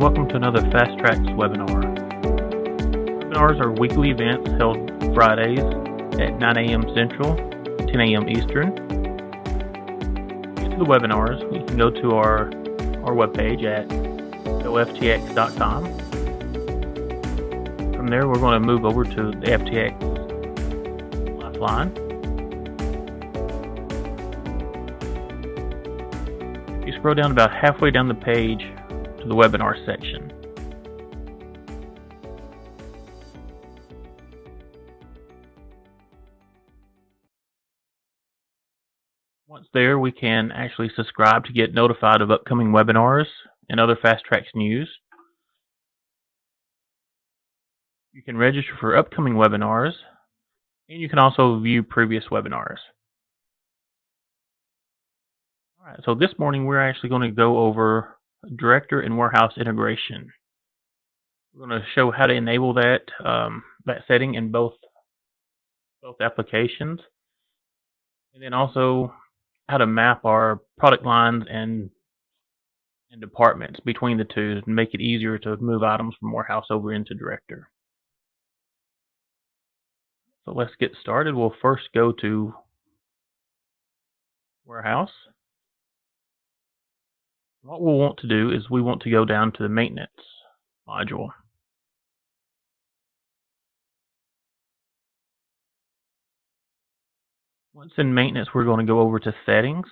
welcome to another FTx webinar. Webinars are weekly events held Fridays at 9 a.m. Central, 10 a.m. Eastern. To get to the webinars, you can go to our webpage at FTx.com. From there, we're going to move over to the FTx Lifeline. You scroll down about halfway down the page to the webinar section. Once there, we can actually subscribe to get notified of upcoming webinars and other FTx news. You can register for upcoming webinars, and you can also view previous webinars. Alright, so this morning we're actually going to go over director and warehouse integration. We're going to show how to enable that setting in both applications, and then also how to map our product lines and departments between the two to make it easier to move items from warehouse over into director. So let's get started. We'll first go to warehouse. What we'll want to do is we want to go down to the maintenance module. Once in maintenance, we're going to go over to settings.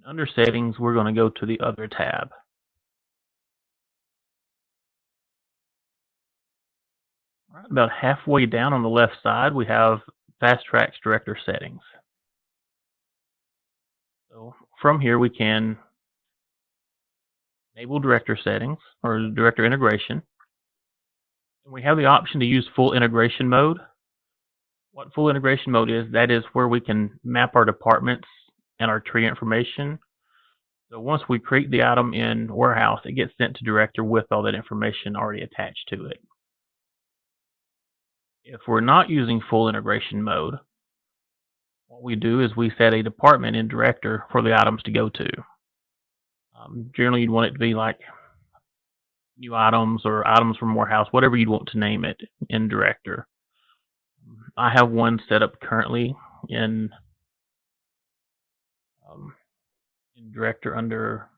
Under settings, we're going to go to the other tab. All right, about halfway down on the left side, we have FTx director settings. So from here, we can enable director settings or director integration. And we have the option to use full integration mode. What full integration mode is, that is where we can map our departments and our tree information. So once we create the item in warehouse, it gets sent to director with all that information already attached to it. If we're not using full integration mode, what we do is we set a department in director for the items to go to. Generally, you'd want it to be like new items or items from warehouse, whatever you'd want to name it in director. I have one set up currently in director under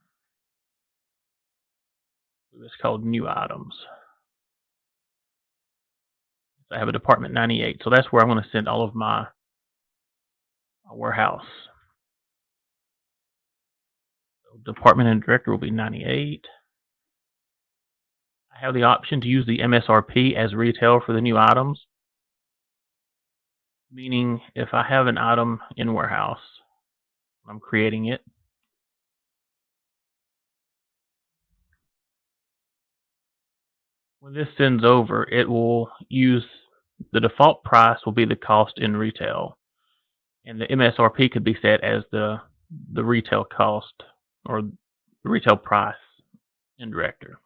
what's called new items. I have a department 98, so that's where I'm going to send all of my warehouse. So department and director will be 98. I have the option to use the MSRP as retail for the new items, meaning if I have an item in warehouse, I'm creating it. When this sends over, it will use the default price will be the cost in retail, and the MSRP could be set as the retail cost or the retail price in director.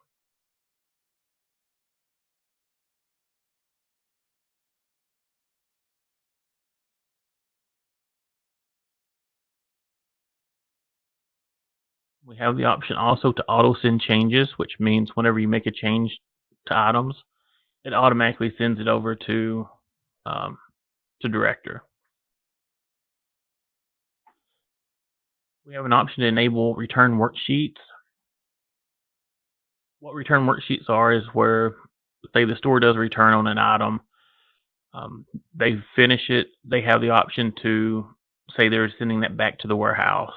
We have the option also to auto send changes, which means whenever you make a change to items, it automatically sends it over to director. We have an option to enable return worksheets. What return worksheets are is where, say, the store does return on an item, they finish it, they have the option to say they're sending that back to the warehouse.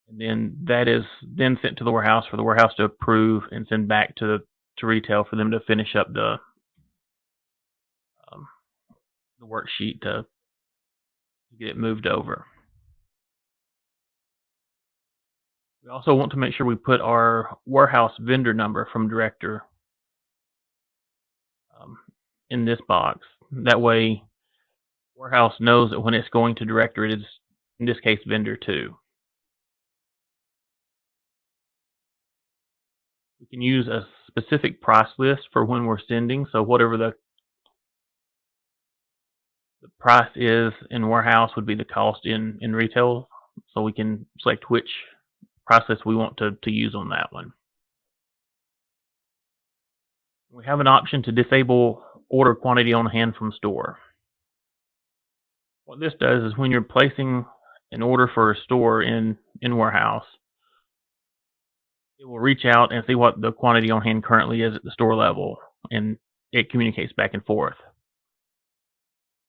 And then that is then sent to the warehouse for the warehouse to approve and send back to retail for them to finish up the worksheet to get it moved over. We also want to make sure we put our warehouse vendor number from director in this box. That way, warehouse knows that when it's going to director, it is, in this case, vendor 2. We can use a specific price list for when we're sending, so whatever the price is in warehouse would be the cost in retail, so we can select which process we want to use on that one. We have an option to disable order quantity on hand from store. What this does is when you're placing an order for a store in warehouse, it will reach out and see what the quantity on hand currently is at the store level, and it communicates back and forth.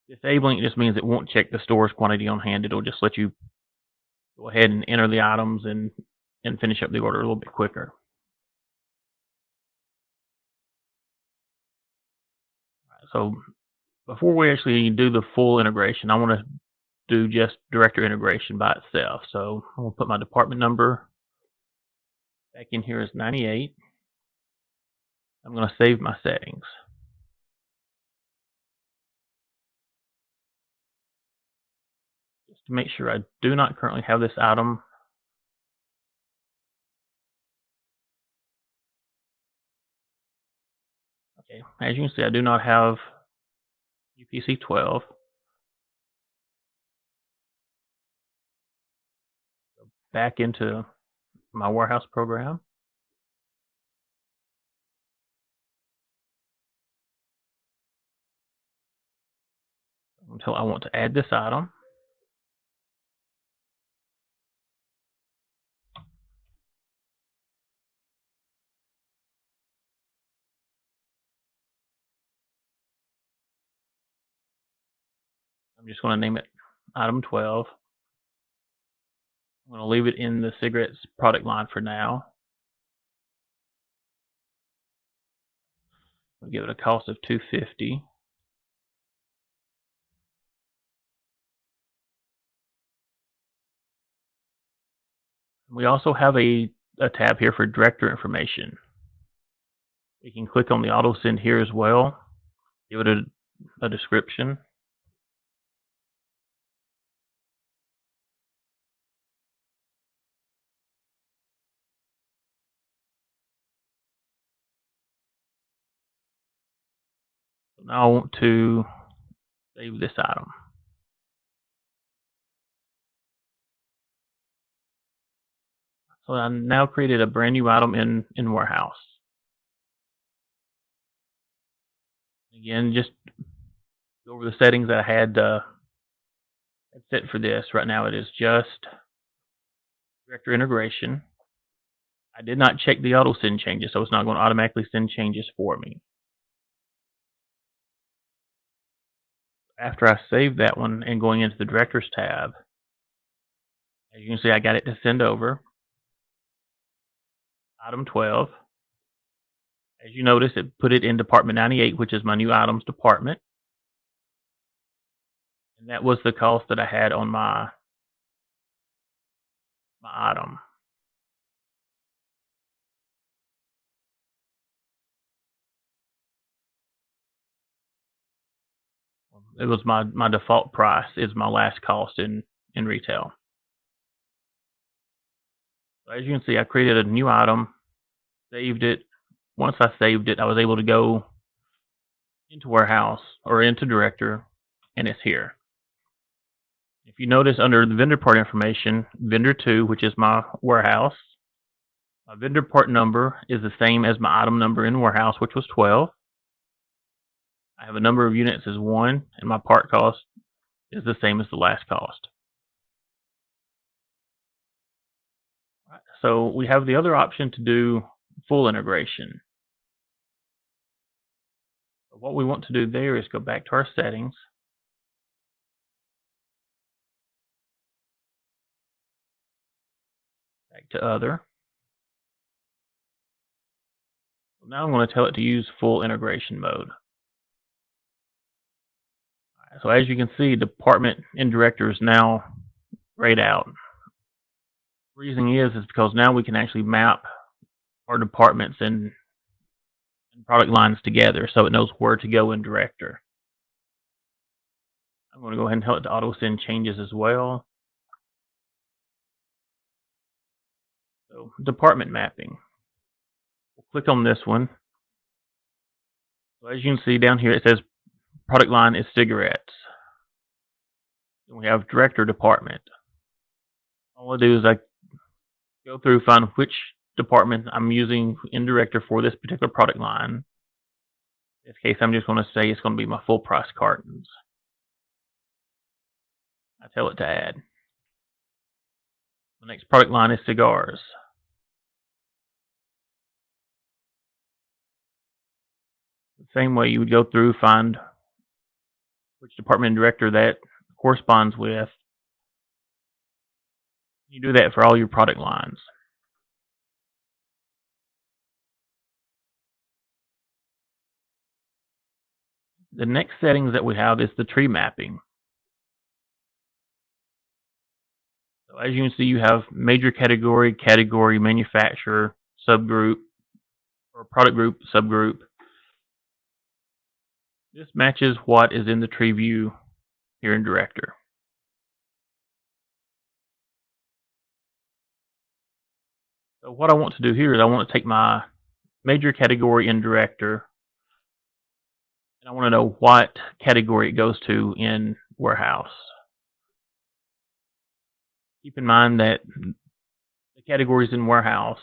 Disabling it just means it won't check the store's quantity on hand. It'll just let you go ahead and enter the items and finish up the order a little bit quicker. So before we actually do the full integration, I want to do just director integration by itself. So I'm going to put my department number back in here as 98. I'm going to save my settings. Just to make sure I do not currently have this item. Okay, as you can see, I do not have UPC 12. Go back into my warehouse program. Until I want to add this item. I'm just going to name it item 12. I'm going to leave it in the cigarettes product line for now. I'll give it a cost of $2.50. We also have a tab here for director information. We can click on the auto send here as well. Give it a description. So now I want to save this item. So I now created a brand new item in warehouse. Again, just go over the settings that I had set for this. Right now it is just director integration. I did not check the auto send changes, so it's not going to automatically send changes for me. After I save that one and going into the directors tab, as you can see, I got it to send over. Item 12. As you notice, it put it in department 98, which is my new items department. And that was the cost that I had on my item. It was my default price is my last cost in retail. So as you can see, I created a new item, saved it. Once I saved it, I was able to go into warehouse or into director, and it's here. If you notice under the vendor part information, vendor 2, which is my warehouse, my vendor part number is the same as my item number in warehouse, which was 12. I have a number of units as 1, and my part cost is the same as the last cost. Right, so we have the other option to do full integration. So what we want to do there is go back to our settings. Back to other. Now I'm going to tell it to use full integration mode. Right, so as you can see, department and director is now grayed out. The reason is because now we can actually map our departments and product lines together so it knows where to go in director. I'm going to go ahead and tell it to auto send changes as well. So department mapping. We'll click on this one. So as you can see down here, it says product line is cigarettes. And we have director department. All I do is I Go through, find which department I'm using in director for this particular product line. In this case, I'm just going to say it's going to be my full price cartons. I tell it to add. The next product line is cigars. The same way you would go through, find which department and director that corresponds with. You do that for all your product lines. The next settings that we have is the tree mapping. So as you can see, you have major category, category, manufacturer, subgroup, or product group, subgroup. This matches what is in the tree view here in Director. So what I want to do here is I want to take my major category in Director, and I want to know what category it goes to in Warehouse. Keep in mind that the categories in Warehouse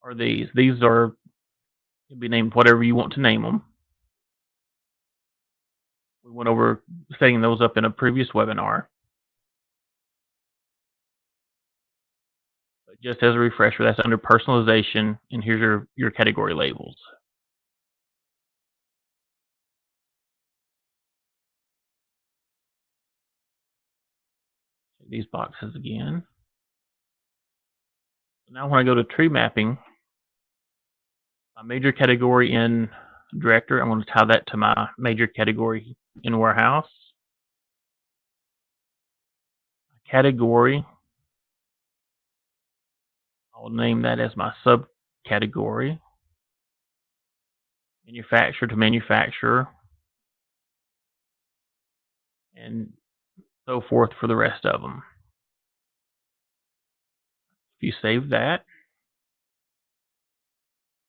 are these. These are can be named whatever you want to name them. We went over setting those up in a previous webinar. But just as a refresher, that's under personalization, and here's your category labels. Check these boxes again. Now when I go to tree mapping, my major category in Director, I'm going to tie that to my major category in Warehouse. Category, I'll name that as my subcategory. Manufacturer to manufacturer, and so forth for the rest of them. If you save that,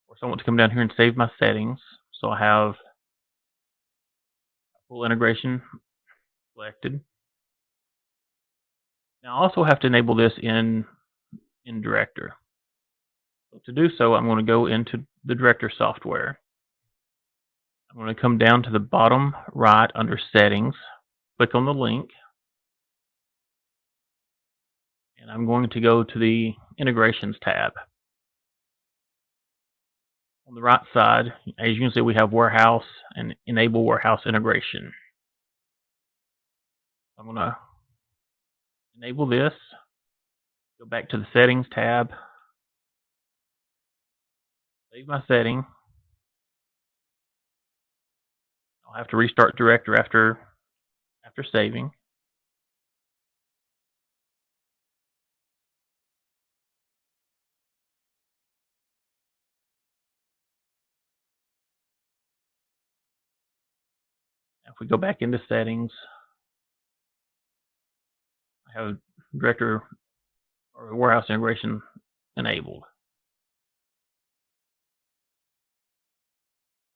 of course I want to come down here and save my settings. So I have full integration selected. Now I also have to enable this in Director. So to do so, I'm going to go into the Director software. I'm going to come down to the bottom right under Settings, click on the link, and I'm going to go to the Integrations tab. On the right side, as you can see, we have Warehouse and Enable Warehouse Integration. I'm going to enable this, go back to the Settings tab, save my setting. I'll have to restart Director after saving. If we go back into Settings, I have Director or Warehouse Integration enabled.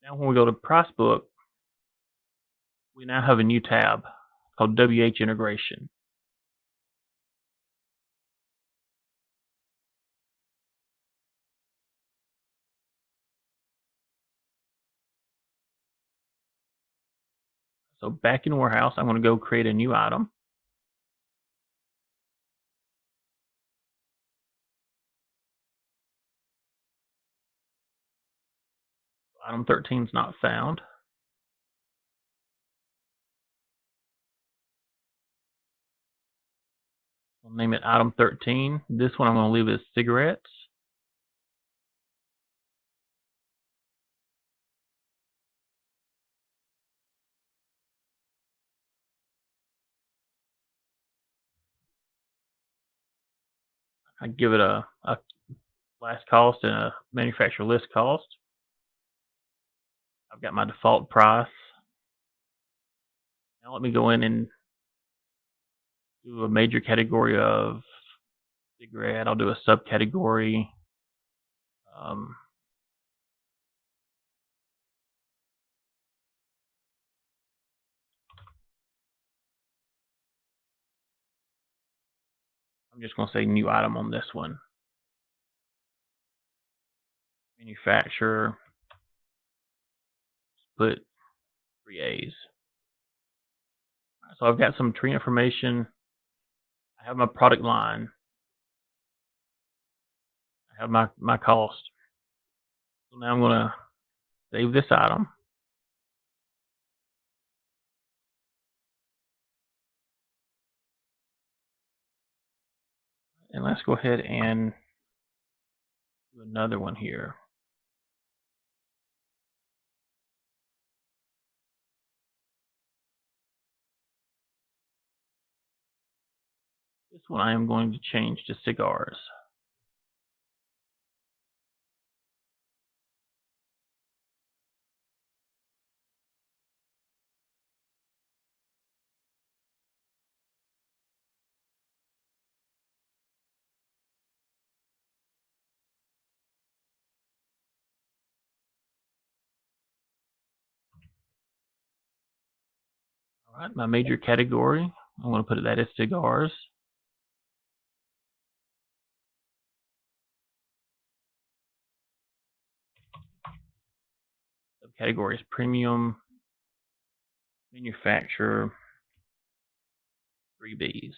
Now when we go to Price Book, we now have a new tab called WH Integration. So back in Warehouse, I'm going to go create a new item. Item 13 is not found. I'll name it Item 13. This one I'm going to leave as cigarettes. I give it a last cost and a manufacturer list cost. I've got my default price. Now let me go in and do a major category of cigarette. I'll do a subcategory. I'm I'm just going to say new item on this one. Manufacturer, put 3A's. So I've got some tree information. I have my product line. I have my cost. So now I'm going to save this item. And let's go ahead and do another one here. This one I am going to change to cigars. All right, my major category, I'm going to put that as cigars. Subcategory is premium, manufacturer, 3Bs.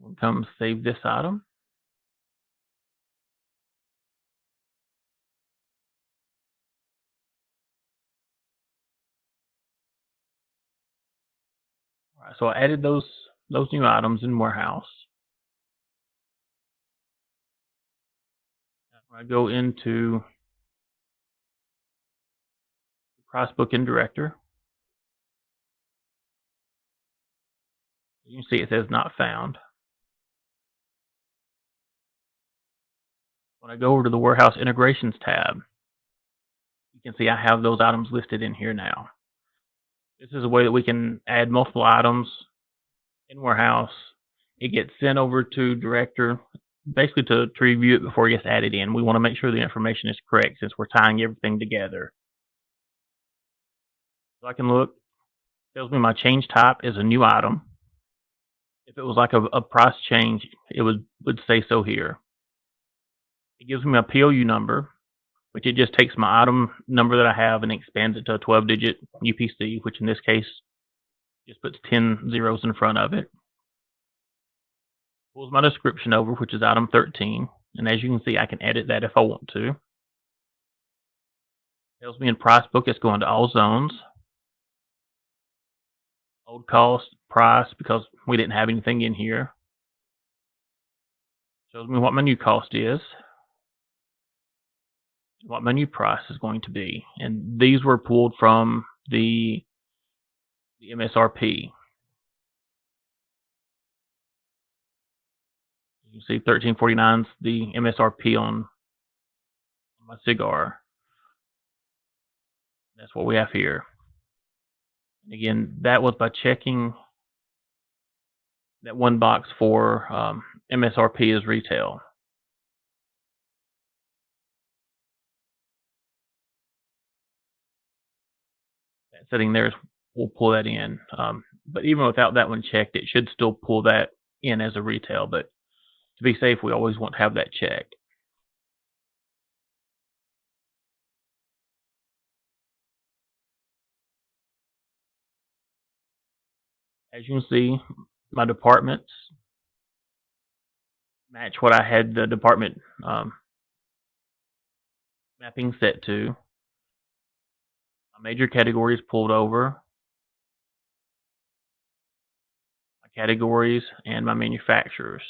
We'll come save this item. All right, so I added those new items in warehouse. I go into the price book in director. You can see it says not found. When I go over to the warehouse integrations tab, you can see I have those items listed in here now. This is a way that we can add multiple items in warehouse. It gets sent over to director, basically to review it before it gets added in. We want to make sure the information is correct since we're tying everything together. So I can look, it tells me my change type is a new item. If it was like a price change, it would say so here. It gives me a POU number, which it just takes my item number that I have and expands it to a 12-digit UPC, which in this case just puts 10 zeros in front of it. Pulls my description over, which is item 13, and as you can see, I can edit that if I want to. Tells me in price book it's going to all zones. Old cost, price, because we didn't have anything in here. Shows me what my new cost is, what my new price is going to be, and these were pulled from the MSRP. You can see 13.49 is the MSRP on my cigar. That's what we have here. And again, that was by checking that one box for MSRP is retail. That setting there will pull that in. But even without that one checked, it should still pull that in as a retail. But to be safe, we always want to have that checked. As you can see, my departments match what I had the department mapping set to. My major categories pulled over, my categories, and my manufacturers.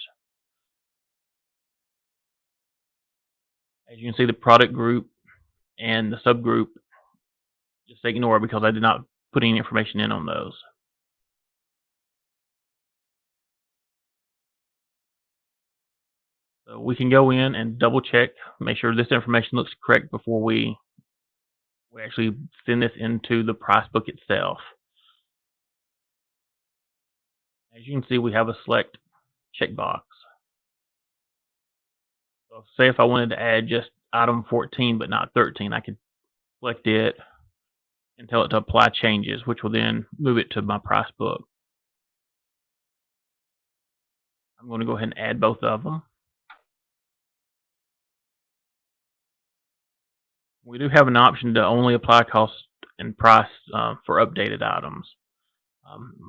As you can see, the product group and the subgroup, just ignore because I did not put any information in on those. So we can go in and double check, make sure this information looks correct before we actually send this into the price book itself. As you can see, we have a select checkbox. So say if I wanted to add just item 14 but not 13, I could select it and tell it to apply changes, which will then move it to my price book. I'm going to go ahead and add both of them. We do have an option to only apply cost and price for updated items.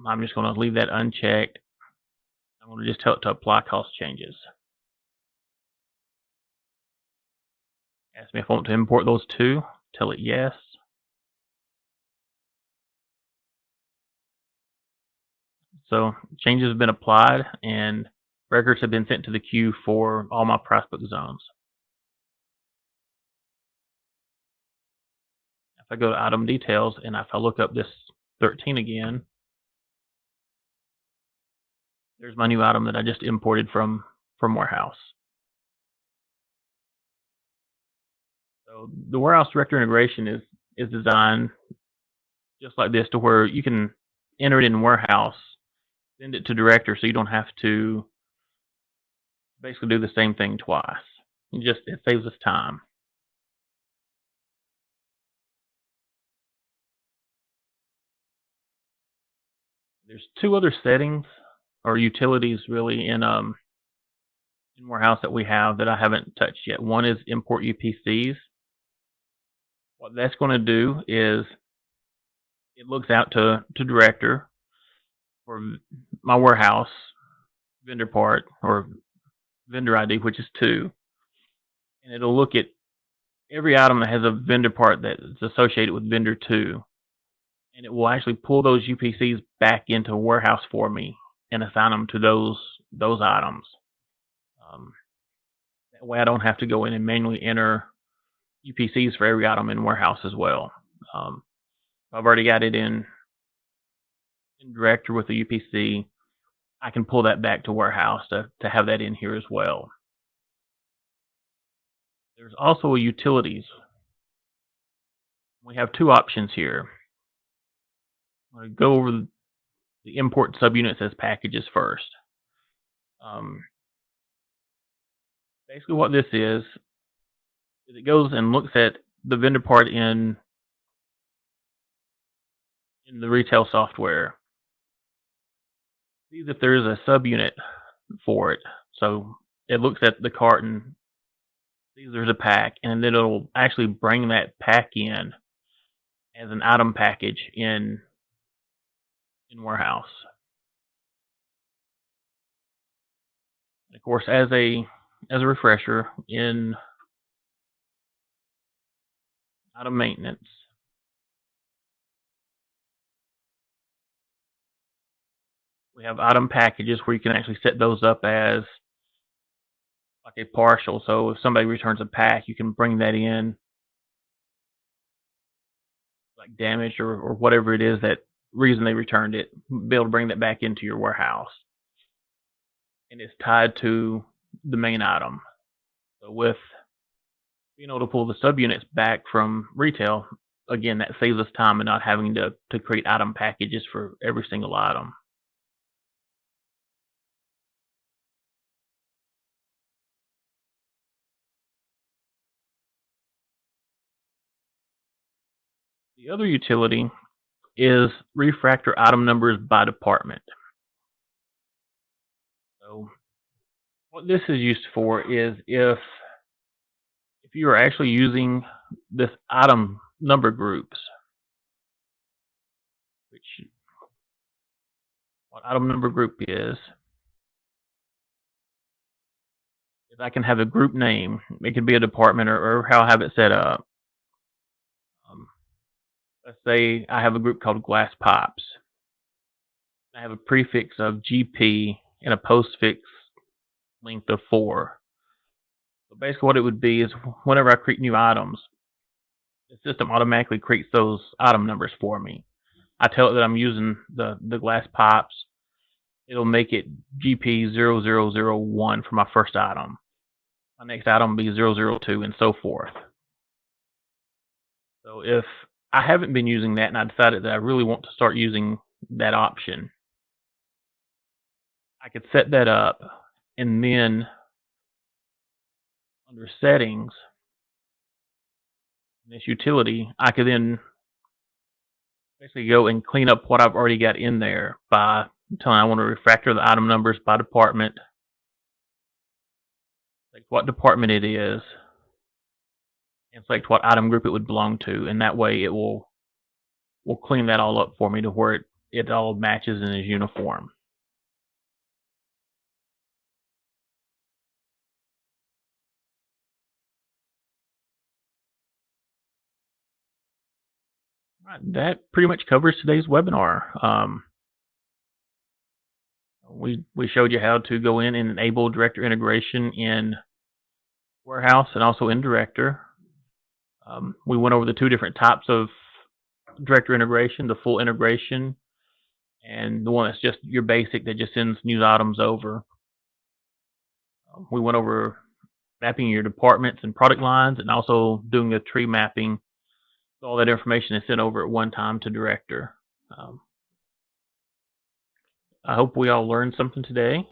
I'm just going to leave that unchecked. I'm going to just tell it to apply cost changes. Ask me if I want to import those two. Tell it yes. So changes have been applied and records have been sent to the queue for all my price book zones. If I go to item details and if I look up this 13 again, there's my new item that I just imported from Warehouse. So the Warehouse Director integration is designed just like this to where you can enter it in Warehouse, send it to Director, so you don't have to basically do the same thing twice. It saves us time. There's two other settings or utilities really in Warehouse that we have that I haven't touched yet. One is import UPCs. What that's going to do is it looks out to Director for my warehouse vendor part or vendor ID, which is 2, and it'll look at every item that has a vendor part that's associated with vendor 2, and it will actually pull those UPCs back into Warehouse for me and assign them to those items. That way I don't have to go in and manually enter UPCs for every item in Warehouse as well. I've already got it in Director with the UPC. I can pull that back to Warehouse to have that in here as well. There's also a utilities. We have two options here. I'm going to go over the import subunits as packages first. Basically what this is it goes and looks at the vendor part in the retail software. Sees if there is a subunit for it. So it looks at the cart and sees there's a pack, and then it'll actually bring that pack in as an item package in Warehouse. And of course, as a refresher, in item maintenance, we have item packages where you can actually set those up as like a partial. So if somebody returns a pack, you can bring that in like damaged or whatever it is that reason they returned it, be able to bring that back into your warehouse. And it's tied to the main item. So with being able to pull the subunits back from retail, again, that saves us time and not having to create item packages for every single item. The other utility is refactor item numbers by department. So what this is used for is if you are actually using this item number groups, which what item number group is I can have a group name. It could be a department or how I have it set up. Let's say I have a group called glass pipes. I have a prefix of GP and a postfix length of 4. So basically what it would be is whenever I create new items, the system automatically creates those item numbers for me. I tell it that I'm using the glass pipes. It'll make it GP0001 for my first item. My next item will be 002 and so forth. So if I haven't been using that and I decided that I really want to start using that option, I could set that up, and then under settings, in this utility, I could then basically go and clean up what I've already got in there by telling I want to refactor the item numbers by department select what department it is, and select what item group it would belong to, and that way it will clean that all up for me to where it all matches and is uniform. All right, that pretty much covers today's webinar. We showed you how to go in and enable director integration in Warehouse and also in Director. We went over the two different types of director integration, the full integration and the one that's just your basic that just sends news items over. We went over mapping your departments and product lines and also doing the tree mapping. So all that information is sent over at one time to Director. I hope we all learned something today.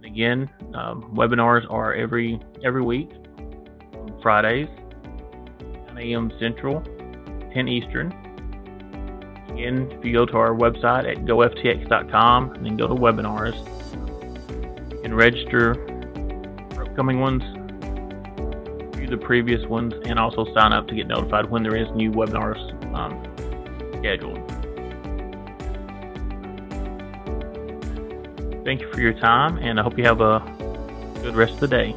Again, webinars are every week, on Fridays, 9 a.m. Central, 10 Eastern. Again, if you go to our website at goftx.com and then go to webinars, you can register for upcoming ones, view the previous ones, and also sign up to get notified when there is new webinars scheduled. Thank you for your time, and I hope you have a good rest of the day.